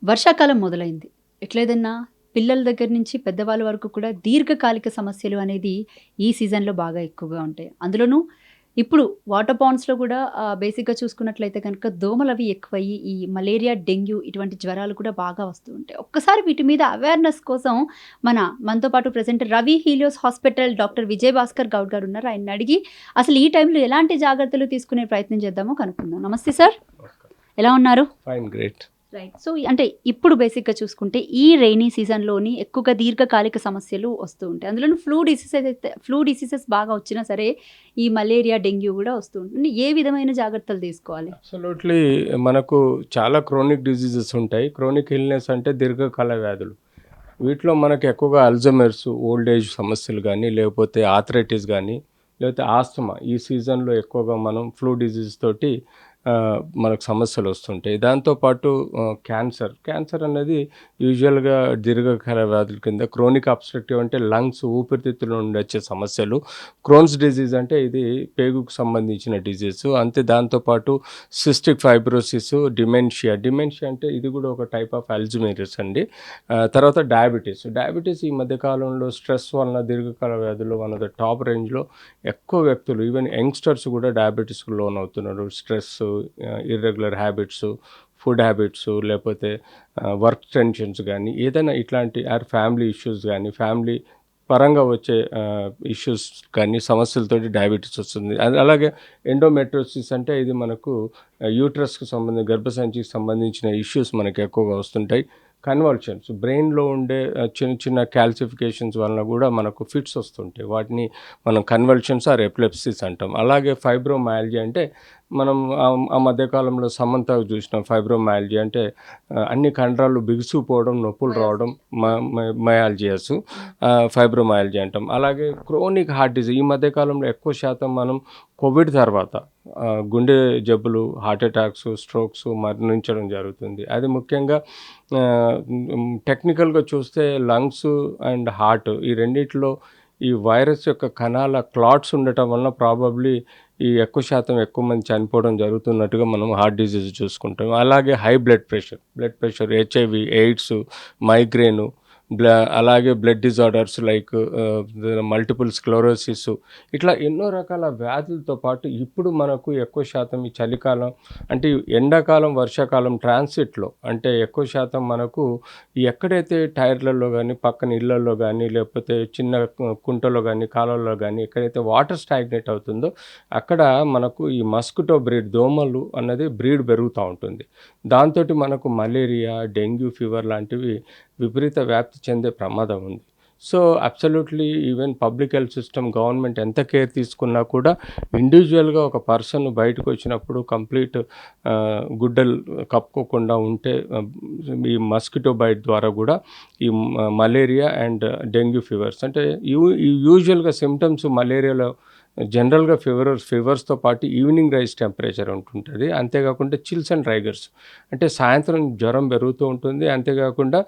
వర్షాకాలం మొదలైంది. ఎట్లేదన్నా పిల్లల దగ్గర నుంచి పెద్దవాళ్ళ వరకు కూడా దీర్ఘకాలిక సమస్యలు అనేది ఈ సీజన్‌లో బాగా ఎక్కువగా ఉంటాయి. అందులోనూ ఇప్పుడు వాటర్ పాండ్స్‌లో కూడా బేసిక్‌గా చూసుకున్నట్లయితే గనుక దోమలవి ఎక్కువయ్యి ఈ మలేరియా, డెంగ్యూ ఇటువంటి జ్వరాలు కూడా బాగా వస్తూ ఉంటాయి. ఒక్కసారి వీటి మీద అవేర్‌నెస్ కోసం మనతో పాటు present Ravi Helios hospital doctor Vijay Bhaskar Goud గారున్నారు. ఆయన్నడిగి అసలు ఈ టైంలో ఎలాంటి జాగ్రత్తలు తీసుకునే ప్రయత్నం చేద్దామో కనుక్కుందాం. నమస్తే సార్. ఎలా ఉన్నారు? Fine, great. రైట్. సో, అంటే ఇప్పుడు బేసిక్‌గా చూసుకుంటే ఈ రెయినీ సీజన్‌లోని ఎక్కువగా దీర్ఘకాలిక సమస్యలు వస్తూ ఉంటాయి. అందులోను ఫ్లూ డిసీజెస్ బాగా వచ్చినా సరే, ఈ మలేరియా, డెంగ్యూ గూడా వస్తూ ఉంటుంది. ఏ విధమైన జాగ్రత్తలు తీసుకోవాలి? అబ్సల్యూట్లీ. మనకు చాలా క్రోనిక్ డిజీజెస్ ఉంటాయి. క్రోనిక్ ఇల్‌నెస్ అంటే దీర్ఘకాల వ్యాధులు. వీటిలో మనకు ఎక్కువగా అల్జైమర్స్, ఓల్డ్ ఏజ్ సమస్యలు గానీ, లేకపోతే ఆర్థరైటిస్ గానీ, లేకపోతే ఆస్తమా ఈ సీజన్‌లో ఎక్కువగా మనం ఫ్లూ డిసీజ్ తోటి మనకు సమస్యలు వస్తుంటాయి. దాంతోపాటు క్యాన్సర్ అనేది యూజువల్‌గా దీర్ఘకాల వ్యాధుల కింద. క్రోనిక్ అబ్స్ట్రక్టివ్ అంటే లంగ్స్, ఊపిరితిత్తుల నుండి వచ్చే సమస్యలు. క్రోన్స్ డిజీజ్ అంటే ఇది పేగుకు సంబంధించిన డిజీజ్. అంతే దాంతోపాటు సిస్టిక్ ఫైబ్రోసిస్, డిమెన్షియా అంటే ఇది కూడా ఒక టైప్ ఆఫ్ అల్జీమర్స్ అండి. తర్వాత డయాబెటీస్ ఈ మధ్య కాలంలో స్ట్రెస్ వలన దీర్ఘకాల వ్యాధులు వన్ ఆఫ్ ద టాప్ రేంజ్‌లో ఎక్కువ వ్యక్తులు, ఈవెన్ యంగ్‌స్టర్స్ కూడా డయాబెటీస్‌కి లోనవుతున్నారు. Stress, irregular habits, food habits, లేకపోతే వర్క్ టెన్షన్స్ కానీ, ఏదైనా ఇట్లాంటి ఫ్యామిలీ ఇష్యూస్ కానీ, ఫ్యామిలీ పరంగా వచ్చే ఇష్యూస్ కానీ, సమస్యలతోటి డయాబెటీస్ వస్తుంది. అలాగే ఎండోమెట్రోసిస్ అంటే ఇది మనకు యూట్రస్కి సంబంధించి, గర్భసంచికి సంబంధించిన ఇష్యూస్ మనకు ఎక్కువగా వస్తుంటాయి. కన్వల్షన్స్, బ్రెయిన్లో ఉండే చిన్న చిన్న క్యాల్సిఫికేషన్స్ వలన కూడా మనకు ఫిట్స్ వస్తుంటాయి. వాటిని మనం కన్వల్షన్స్ ఆర్ ఎపిలెప్సిస్ అంటాం. అలాగే ఫైబ్రోమయాల్జియా అంటే మనం ఆ మధ్యకాలంలో సమంత చూసినాం. ఫైబ్రోమయాల్జియా అంటే అన్ని కండరాలు బిగుసుకుపోవడం, నొప్పులు రావడం, మయాల్జియాస్, ఫైబ్రోమయాల్జియా అంటాం. అలాగే క్రోనిక్ హార్ట్ డిజీజ్ ఈ మధ్యకాలంలో ఎక్కువ శాతం మనం కోవిడ్ తర్వాత గుండె జబ్బులు, హార్ట్ అటాక్స్, స్ట్రోక్స్ మరణించడం జరుగుతుంది. అది ముఖ్యంగా టెక్నికల్గా చూస్తే లంగ్స్ అండ్ హార్ట్ ఈ రెండిట్లో ఈ వైరస్ యొక్క కణాల క్లాట్స్ ఉండటం వలన ప్రాబబ్లీ ఈ ఎక్కువ మంది చనిపోవడం జరుగుతున్నట్టుగా మనం హార్ట్ డిజీజ్ చూసుకుంటాం. అలాగే high blood pressure, HIV, AIDS, migraine, అలాగే blood disorders like multiple sclerosis, ఇట్లా ఎన్నో రకాల వ్యాధులతో పాటు ఇప్పుడు మనకు ఎక్కువ శాతం ఈ చలికాలం అంటే ఎండాకాలం, వర్షాకాలం ట్రాన్సిట్లో అంటే ఎక్కువ శాతం మనకు ఎక్కడైతే టైర్లలో కానీ, పక్కన ఇళ్లలో కానీ, లేకపోతే చిన్న కుంటలో కానీ, కాలువలో కానీ ఎక్కడైతే వాటర్ స్టాగ్నేట్ అవుతుందో అక్కడ మనకు ఈ మస్కిటో బ్రీడ్, దోమలు అన్నది బ్రీడ్ పెరుగుతూ ఉంటుంది. దాంతో మనకు మలేరియా, డెంగ్యూ ఫీవర్ లాంటివి విపరీత వ్యాప్తి చెందే ప్రమాదం ఉంది. So absolutely even public health system, government ఎంత కేర్ తీసుకున్నా కూడా ఇండివిజువల్గా ఒక పర్సన్ బయటకు వచ్చినప్పుడు కంప్లీట్ గుడ్డలు కప్పుకోకుండా ఉంటే ఈ మస్కిటో బైట్ ద్వారా కూడా ఈ మలేరియా అండ్ డెంగ్యూ ఫీవర్స్ అంటే యూజువల్గా సిమ్టమ్స్ మలేరియాలో జనరల్గా ఫీవర్స్తో పాటు ఈవినింగ్ రైజ్ టెంపరేచర్ ఉంటుంటుంది. అంతేకాకుండా చిల్స్ అండ్ రైగర్స్ అంటే సాయంత్రం జ్వరం పెరుగుతూ ఉంటుంది. అంతేకాకుండా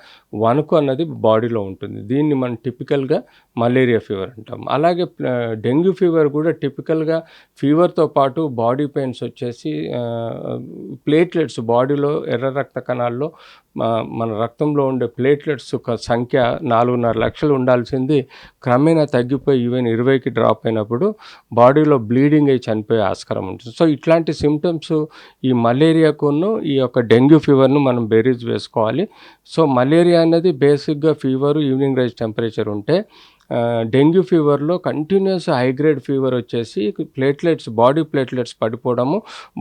వణుకు అన్నది బాడీలో ఉంటుంది. దీన్ని మనం టిపికల్గా మలేరియా ఫీవర్ అంటాం. అలాగే డెంగ్యూ ఫీవర్ కూడా టిపికల్గా ఫీవర్తో పాటు బాడీ పెయిన్స్ వచ్చేసి ప్లేట్లెట్స్ బాడీలో ఎర్ర రక్త కణాల్లో మన రక్తంలో ఉండే ప్లేట్లెట్స్ సంఖ్య 4.5 లక్షలు ఉండాల్సింది క్రమేణా తగ్గిపోయి ఈవెన్ 20కి డ్రాప్ అయినప్పుడు బాడీలో బ్లీడింగ్ అయి చనిపోయే ఆస్కారం ఉంటుంది. సో ఇట్లాంటి సిమ్టమ్స్ ఈ మలేరియాకును ఈ యొక్క డెంగ్యూ ఫీవర్ను మనం బేరీజ్ వేసుకోవాలి. సో మలేరియా అనేది బేసిక్గా ఫీవరు, ఈవినింగ్ రైజ్ టెంపరేచర్ ఉంటే డెంగ్యూ ఫీవర్లో కంటిన్యూస్ హైగ్రేడ్ ఫీవర్ వచ్చేసి బాడీ ప్లేట్లెట్స్ పడిపోవడము,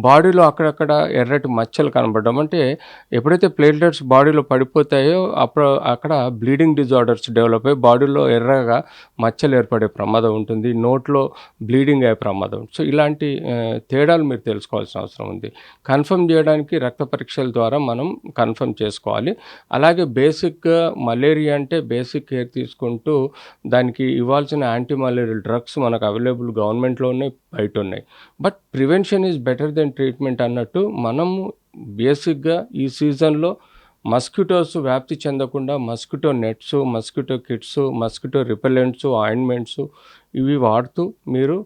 బాడీలో అక్కడక్కడ ఎర్రటి మచ్చలు కనబడడం. అంటే ఎప్పుడైతే ప్లేట్లెట్స్ బాడీలో పడిపోతాయో అప్పుడు అక్కడ బ్లీడింగ్ డిజార్డర్స్ డెవలప్ అయ్యి బాడీలో ఎర్రగా మచ్చలు ఏర్పడే ప్రమాదం ఉంటుంది, నోట్లో బ్లీడింగ్ అయ్యే ప్రమాదం. సో ఇలాంటి తేడాలు మీరు తెలుసుకోవాల్సిన అవసరం ఉంది. కన్ఫర్మ్ చేయడానికి రక్త పరీక్షల ద్వారా మనం కన్ఫర్మ్ చేసుకోవాలి. అలాగే బేసిక్గా మలేరియా అంటే బేసిక్ కేర్ తీసుకుంటూ దానికి ఇవ్వాల్సిన యాంటీ మలేరియల్ డ్రగ్స్ మనకు అవైలబుల్ గవర్నమెంట్లో ఉన్నాయి, బయట ఉన్నాయి. But prevention is better than treatment అన్నట్టు మనము బేసిక్గా ఈ సీజన్లో మస్కిటోస్ వ్యాప్తి చెందకుండా mosquito nets, mosquito kits, mosquito repellents, ointments ఇవి వాడుతూ మీరు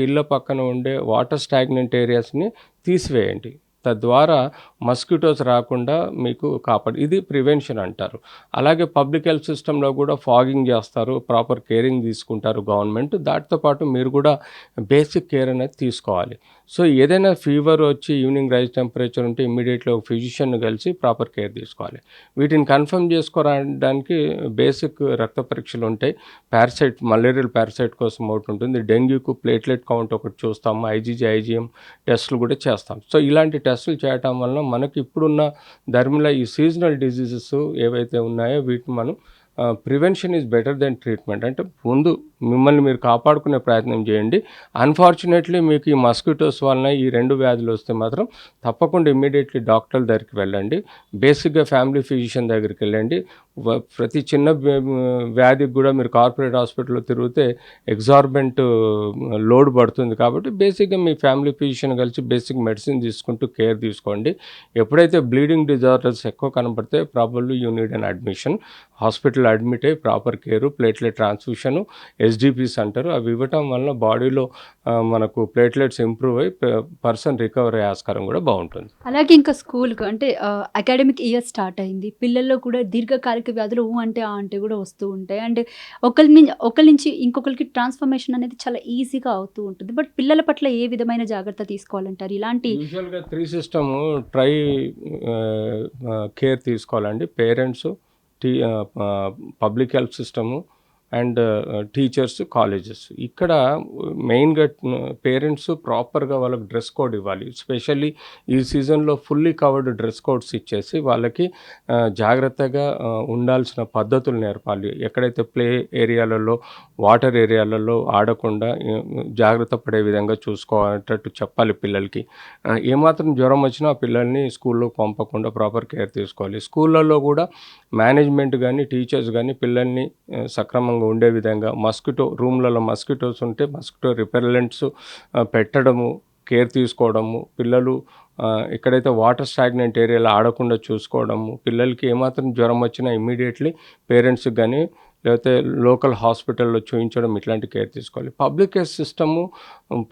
ఇళ్ళ పక్కన ఉండే వాటర్ స్టాగ్నెంట్ ఏరియాస్ని తీసివేయండి. తద్వారా మస్కిటోస్ రాకుండా మీకు ఇది ప్రివెన్షన్ అంటారు. అలాగే పబ్లిక్ హెల్త్ సిస్టంలో కూడా ఫాగింగ్ చేస్తారు, ప్రాపర్ కేరింగ్ తీసుకుంటారు గవర్నమెంట్. దాటితో పాటు మీరు కూడా బేసిక్ కేర్ అనేది తీసుకోవాలి. సో ఏదైనా ఫీవర్ వచ్చి ఈవినింగ్ రైజ్ టెంపరేచర్ ఉంటే ఇమ్మీడియట్లీ ఒక ఫిజిషియన్ కలిసి ప్రాపర్ కేర్ తీసుకోవాలి. వీటిని కన్ఫర్మ్ చేసుకోవడానికి బేసిక్ రక్త పరీక్షలు ఉంటాయి. పారాసైట్, మలేరియల్ పారాసైట్ కోసం ఒకటి ఉంటుంది, డెంగ్యూకు ప్లేట్లెట్ కౌంట్ ఒకటి చూస్తాము, ఐజీజీ ఐజీఎం టెస్టులు కూడా చేస్తాం. సో ఇలాంటి టెస్టులు చేయటం వలన మనకి ఇప్పుడున్న ధర్మిలో ఈ సీజనల్ డిజీజెస్ ఏవైతే ఉన్నాయో వీటిని మనం prevention is better than treatment. అంటే ముందు మిమ్మల్ని మీరు కాపాడుకునే ప్రయత్నం చేయండి. అన్ఫార్చునేట్లీ మీకు ఈ మస్కిటోస్ వలన ఈ 2 వ్యాధులు వస్తే మాత్రం తప్పకుండా ఇమ్మీడియట్లీ డాక్టర్ దగ్గరికి వెళ్ళండి. బేసిక్గా ఫ్యామిలీ ఫిజిషియన్ దగ్గరికి వెళ్ళండి. ప్రతి చిన్న వ్యాధికి కూడా మీరు కార్పొరేట్ హాస్పిటల్లో తిరిగితే ఎగ్జార్బెంట్ లోడ్ పడుతుంది. కాబట్టి బేసిక్గా మీ ఫ్యామిలీ ఫిజిషియన్ కలిసి బేసిక్ మెడిసిన్ తీసుకుంటూ కేర్ తీసుకోండి. ఎప్పుడైతే బ్లీడింగ్ డిజార్డర్స్ ఎక్కువ కనపడితే probably you need an admission. Hospital admit అయ్యి ప్రాపర్ కేరు, ప్లేట్లెట్ ట్రాన్స్ఫ్యూషను, ఎస్డిపిస్ అంటారు, అవి ఇవ్వటం వలన బాడీలో మనకు ప్లేట్లెట్స్ ఇంప్రూవ్ అయ్యి పర్సన్ రికవర్ అయ్యే ఆస్కారం కూడా బాగుంటుంది. అలాగే ఇంకా స్కూల్కి అంటే అకాడమిక్ ఇయర్ స్టార్ట్ అయింది, పిల్లల్లో కూడా దీర్ఘకాలిక వ్యాధులు అంటే అంటే కూడా వస్తూ ఉంటాయి. అంటే ఒకరి నుంచి ఇంకొకరికి ట్రాన్స్ఫర్మేషన్ అనేది చాలా ఈజీగా అవుతూ ఉంటుంది. బట్ పిల్లల పట్ల ఏ విధమైన జాగ్రత్త తీసుకోవాలంటారు? ఇలాంటి యూజువల్గా 3 సిస్టము ట్రై కేర్ తీసుకోవాలండి. Parents, public health system and teachers, colleges. ఇక్కడ మెయిన్గా పేరెంట్స్ ప్రాపర్గా వాళ్ళకి డ్రెస్ కోడ్ ఇవ్వాలి. స్పెషల్లీ ఈ సీజన్లో ఫుల్లీ కవర్డ్ డ్రెస్ కోడ్స్ ఇచ్చేసి వాళ్ళకి జాగ్రత్తగా ఉండాల్సిన పద్ధతులు నేర్పాలి. ఎక్కడైతే ప్లే ఏరియాలలో, వాటర్ ఏరియాలలో ఆడకుండా జాగ్రత్త పడే విధంగా చూసుకోవాలన్నట్టు చెప్పాలి పిల్లలకి. ఏమాత్రం జ్వరం వచ్చినా పిల్లల్ని స్కూల్లో పంపకుండా ప్రాపర్ కేర్ తీసుకోవాలి. స్కూళ్ళల్లో కూడా మేనేజ్మెంట్ కానీ టీచర్స్ కానీ పిల్లల్ని సక్రమంగా ఉండే విధంగా రూమ్లలో మస్కిటోస్ ఉంటే మస్కిటో రిపెల్లెంట్స్ పెట్టడము, కేర్ తీసుకోవడము, పిల్లలు ఎక్కడైతే వాటర్ స్టాగ్నెంట్ ఏరియాలో ఆడకుండా చూసుకోవడము, పిల్లలకి ఏమాత్రం జ్వరం వచ్చినా ఇమ్మీడియట్లీ పేరెంట్స్కి కానీ లేకపోతే లోకల్ హాస్పిటల్లో చూపించడం, ఇట్లాంటి కేర్ తీసుకోవాలి. పబ్లిక్ హెల్త్ సిస్టము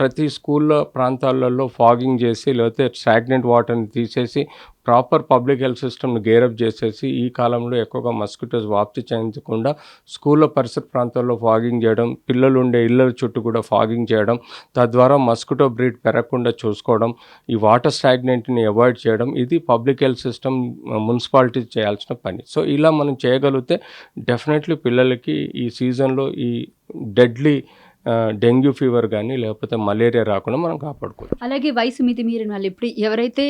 ప్రతి స్కూల్లో ప్రాంతాలలో ఫాగింగ్ చేసి లేకపోతే స్టాగ్నెంట్ వాటర్ని తీసేసి ప్రాపర్ పబ్లిక్ హెల్త్ సిస్టమ్ని గేరప్ చేసేసి ఈ కాలంలో ఎక్కువగా మస్కిటోస్ వ్యాప్తి చెందకుండా స్కూళ్ళ పరిసర ప్రాంతాల్లో ఫాగింగ్ చేయడం, పిల్లలు ఉండే ఇళ్ళ చుట్టూ కూడా ఫాగింగ్ చేయడం, తద్వారా మస్కిటో బ్రీడ్ పెరగకుండా చూసుకోవడం, ఈ వాటర్ స్టాగ్నెంట్ని అవాయిడ్ చేయడం, ఇది పబ్లిక్ హెల్త్ సిస్టమ్ మున్సిపాలిటీ చేయాల్సిన పని. సో ఇలా మనం చేయగలిగితే డెఫినెట్లీ పిల్లలకి ఈ సీజన్లో ఈ డెడ్లీ డెంగ్యూ ఫీవర్ కానీ లేకపోతే మలేరియా రాకుండా మనం కాపాడుకోవచ్చు. అలాగే వయసు మితిమీరిన వాళ్ళు ఇప్పుడు ఎవరైతే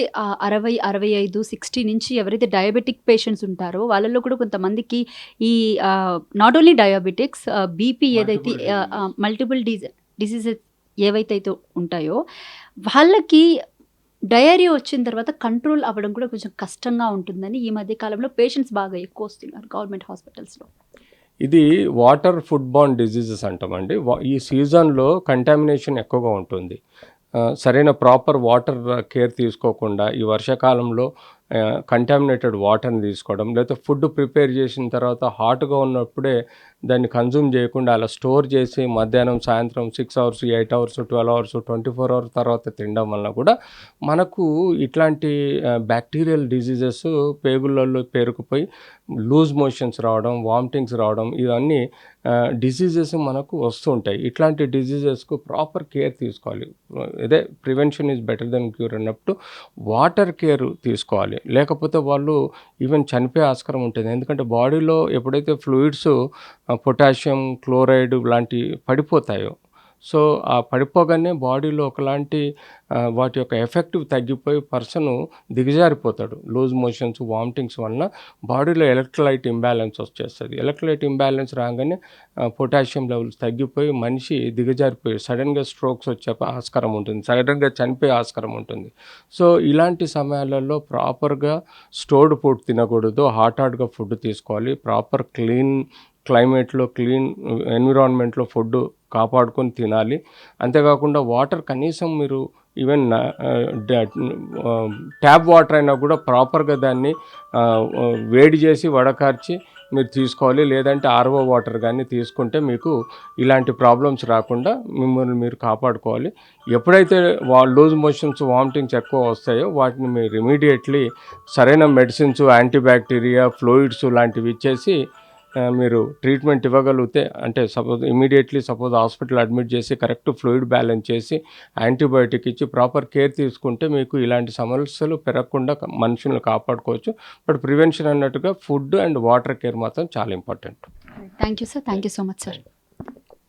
60, 65, 60 నుంచి ఎవరైతే డయాబెటిక్ పేషెంట్స్ ఉంటారో వాళ్ళల్లో కూడా కొంతమందికి ఈ నాట్ ఓన్లీ డయాబెటిక్స్, బీపీ ఏదైతే మల్టిపుల్ డిసీజెస్ ఏవైతే ఉంటాయో వాళ్ళకి డయేరియా వచ్చిన తర్వాత కంట్రోల్ అవ్వడం కూడా కొంచెం కష్టంగా ఉంటుందని ఈ మధ్య కాలంలో పేషెంట్స్ బాగా ఎక్కువ వస్తున్నారు గవర్నమెంట్ హాస్పిటల్స్లో. ఇది వాటర్ ఫుడ్ బార్న్ డిజీజెస్ అంటామండి. ఈ సీజన్లో కంటామినేషన్ ఎక్కువగా ఉంటుంది. సరైన ప్రాపర్ వాటర్ కేర్ తీసుకోకుండా ఈ వర్షాకాలంలో కంటామినేటెడ్ వాటర్ని తీసుకోవడం, లేకపోతే ఫుడ్ ప్రిపేర్ చేసిన తర్వాత హాట్గా ఉన్నప్పుడే దాన్ని కన్జ్యూమ్ చేయకుండా అలా స్టోర్ చేసి మధ్యాహ్నం, సాయంత్రం 6 అవర్స్, 8 అవర్స్, 12 అవర్స్, 24 అవర్స్ తర్వాత తినడం వలన కూడా మనకు ఇట్లాంటి బ్యాక్టీరియల్ డిజీజెస్ పేగులలో పేరుకుపోయి లూజ్ మోషన్స్ రావడం, వామిటింగ్స్ రావడం, ఇవన్నీ డిసీజెస్ మనకు వస్తుంటాయి. ఇట్లాంటి డిసీజెస్కు ప్రాపర్ కేర్ తీసుకోవాలి. ఇదే prevention is better than cure అన్నప్పుడు వాటర్ కేర్ తీసుకోవాలి. లేకపోతే వాళ్ళు ఈవెన్ చనిపోయే ఆస్కారం ఉంటుంది. ఎందుకంటే బాడీలో ఎప్పుడైతే ఫ్లూయిడ్స్ పొటాషియం, క్లోరైడ్ లాంటి పడిపోతాయో, సో ఆ పడిపోగానే బాడీలో ఒకలాంటి వాటి యొక్క ఎఫెక్టివ్ తగ్గిపోయి పర్సను దిగజారిపోతాడు. లూజ్ మోషన్స్, వామిటింగ్స్ వలన బాడీలో ఎలక్ట్రోలైట్ ఇంబ్యాలెన్స్ వచ్చేస్తుంది. ఎలక్ట్రోలైట్ ఇంబ్యాలెన్స్ రాగానే పొటాషియం లెవెల్స్ తగ్గిపోయి మనిషి దిగజారిపోయి సడన్గా స్ట్రోక్స్ వచ్చే ఆస్కారం ఉంటుంది, సడన్గా చనిపోయే ఆస్కారం ఉంటుంది. సో ఇలాంటి సమయాలలో ప్రాపర్గా స్టోర్డ్ ఫుడ్ తినకూడదు, హాట్గా ఫుడ్ తీసుకోవాలి. ప్రాపర్ క్లీన్ క్లైమేట్లో, క్లీన్ ఎన్విరాన్మెంట్లో ఫుడ్ కాపాడుకొని తినాలి. అంతేకాకుండా వాటర్ కనీసం మీరు ఈవెన్ ట్యాప్ వాటర్ అయినా కూడా ప్రాపర్గా దాన్ని వేడి చేసి వడకార్చి మీరు తీసుకోవాలి. లేదంటే ఆర్ఓ వాటర్ కానీ తీసుకుంటే మీకు ఇలాంటి ప్రాబ్లమ్స్ రాకుండా మిమ్మల్ని మీరు కాపాడుకోవాలి. ఎప్పుడైతే లూజ్ మోషన్స్, వామిటింగ్స్ ఎక్కువ వస్తాయో వాటిని మీరు ఇమీడియట్లీ సరైన మెడిసిన్స్, యాంటీబ్యాక్టీరియా, ఫ్లూయిడ్స్ లాంటివి ఇచ్చేసి మీరు ట్రీట్మెంట్ ఇవ్వగలిగితే, అంటే సపోజ్ హాస్పిటల్ అడ్మిట్ చేసి కరెక్ట్ ఫ్లూయిడ్ బ్యాలెన్స్ చేసి యాంటీబయాటిక్ ఇచ్చి ప్రాపర్ కేర్ తీసుకుంటే మీకు ఇలాంటి సమస్యలు పెరగకుండా మనుషులను కాపాడుకోవచ్చు. బట్ ప్రివెన్షన్ అన్నట్టుగా ఫుడ్ అండ్ వాటర్ కేర్ మాత్రం చాలా important. Thank you sir. Thank you so much sir.